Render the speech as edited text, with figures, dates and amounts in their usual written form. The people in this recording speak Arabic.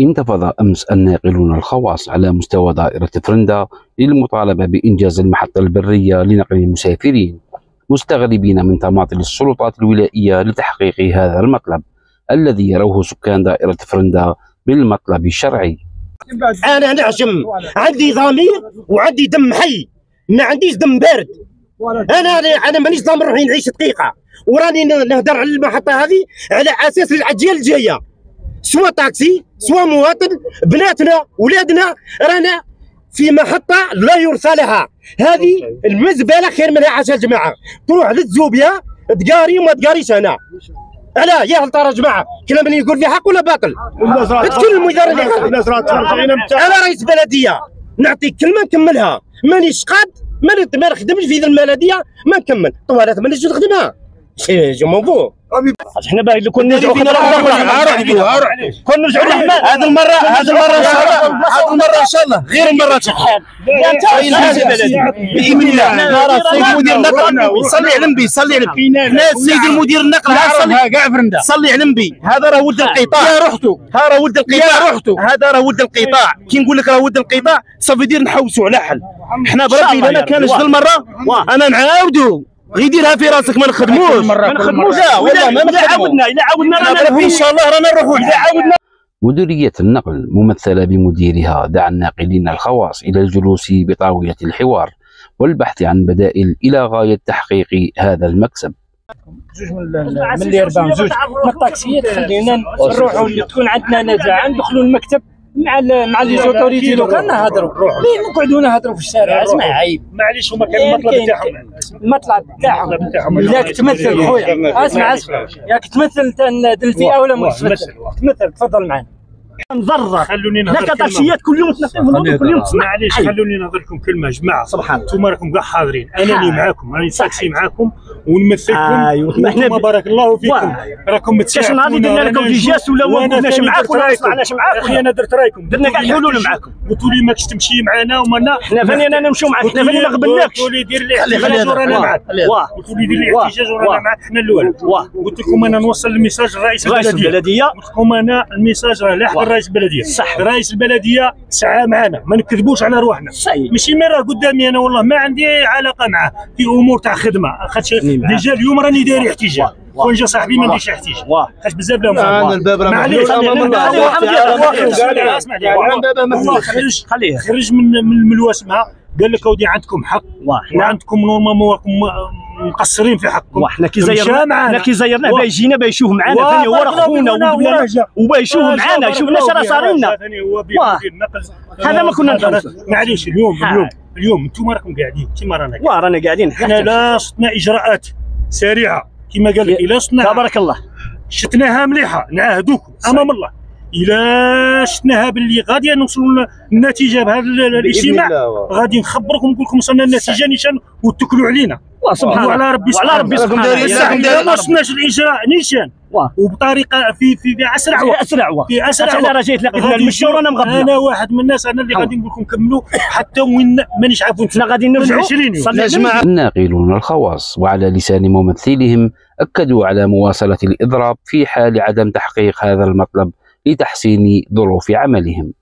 انتفض أمس الناقلون الخواص على مستوى دائرة فرندا للمطالبة بإنجاز المحطة البرية لنقل المسافرين، مستغربين من تماطل السلطات الولائية لتحقيق هذا المطلب الذي يروه سكان دائرة فرندا بالمطلب الشرعي. أنا نعشم، عندي ضمير وعندي دم حي، ما عنديش دم بارد. أنا مانيش ضامن روحي نعيش دقيقة، وراني نهدر على المحطة هذه على أساس الأجيال الجاية، سواء طاكسي سواء مواطن، بناتنا ولادنا رانا في محطة لا يرثى لها. هذه المزبلة خير منها عشان جماعة تروح للزوبيا تقاري وما تقاريش هنا. ألا يا هل ترى جماعة كلام اللي يقول في حق ولا باطل؟ تكلموا إذا اللي غلط. أنا رئيس بلدية نعطيك كلمة نكملها، مانيش قاد ما نخدمش في ذا البلدية ما نكمل، طوالات مانيش نخدمها. جو موفو احنا باغي كون نرجعوا كون نرجعوا للرحمن. هذه المره ان شاء الله غير المرات الحال باذن الله. السيد مدير النقل صلي على النبي، صلي على السيد المدير النقل صلي على النبي. هذا راه ولد القطاع، ها راه ولد القطاع، هذا راه ولد القطاع. كي نقول لك راه ولد القطاع صافي دير نحوسوا على حل. حنا بربي اذا ما كانش ذا المره انا نعاودوا غير ديرها في راسك ما نخدموش لا والله ما عاودنا. الا عاودنا رانا ان شاء الله رانا نروحوا. الا عاودنا. مديرية النقل ممثلة بمديرها دعا الناقلين الخواص إلى الجلوس بطاولة الحوار والبحث عن بدائل إلى غاية تحقيق هذا المكسب. زوج من اللي ربان زوج من الطاكسيات خلينا نروحوا تكون عندنا نزاعه ندخلوا المكتب مع لي زوتوريتي لوكال نهضروا، ليه نقعدوا نهضروا في الشارع؟ اسمع عيب معليش هما كاين المطلب تاعهم، المطلب تاعهم ياك تمثل خويا. اسمع ياك تمثل الفئه ولا مش تمثل؟ تفضل معنا نضرر. خلوني نهضر كلمه طاكسيات كل يوم تنفذوا كل يوم تسمع. معليش خلوني نهضر لكم كلمه جماعه. سبحان انتم راكم كاع حاضرين، انا اللي معاكم راني تاكسي معاكم ونمثلكم. انتم بارك الله فيكم راكم متساعدين. كاش نهار درنا لكم ديجاس ولا ما قلناش معاكم ولا طلعناش معاكم. اخي انا درت رايكم، درنا كاع الحلول معاكم. قلتوا لي ماكش تمشي معنا ومانا حنا فاني انا نمشيو معاك، حنا فاني ما قبلناكش. قلتوا لي دير الاحتجاج ورانا معاك، قلتوا لي دير الاحتجاج ورانا معاك. حنا الاول قلت لكم انا نوصل الميساج لرئيس البلديه، قلت لكم انا الميساج راه لاحق لرئيس البلديه. رئيس البلديه سعى معنا، ما نكذبوش على روحنا. ماشي مين راه قدامي انا والله ما عندي علاقه معاه في امور تاع خدمه. خاطش ديجا اليوم راني داير احتجاج، كون جا صاحبي ما نديرش احتجاج خاطش بزاف لهم. انا الباب راه معليش خليه خرج من الوسمه قال لك اودي عندكم حق وعندكم نورمالمون مقصرين في حقكم. وحنا كي زيرنا باه يجينا باه يشوف معنا ثاني هو راه خونا وباه يشوف معنا يشوف لنا شرا صار لنا. هذا ما كنا نحوسوا. معليش اليوم انتم راكم قاعدين كيما رانا رانا قاعدين. حنا لا شطنا اجراءات سريعه كما قال لك، الا شطناها تبارك الله شتناها مليحه نعاهدوكم امام الله. الا شتناها باللي غادي نوصلوا للنتيجه بهذا الاجتماع غادي نخبركم نقول لكم وصلنا للنتيجه نيشان وتكلوا علينا. سبحان الله وعلى ربي سبحانه وتعالى ما وصلناش الاجراء نيشان وبطريقه في اسرع وقت. انا راه جيت لقيتنا المشي ورانا مغبرين. انا واحد من الناس انا اللي غادي نقول لكم كملوا حتى وين مانيش عارفين. حنا غادي نرجعوا. الناقلون الخواص وعلى لسان ممثلهم اكدوا على مواصله الاضراب في حال عدم تحقيق هذا المطلب لتحسين ظروف عملهم.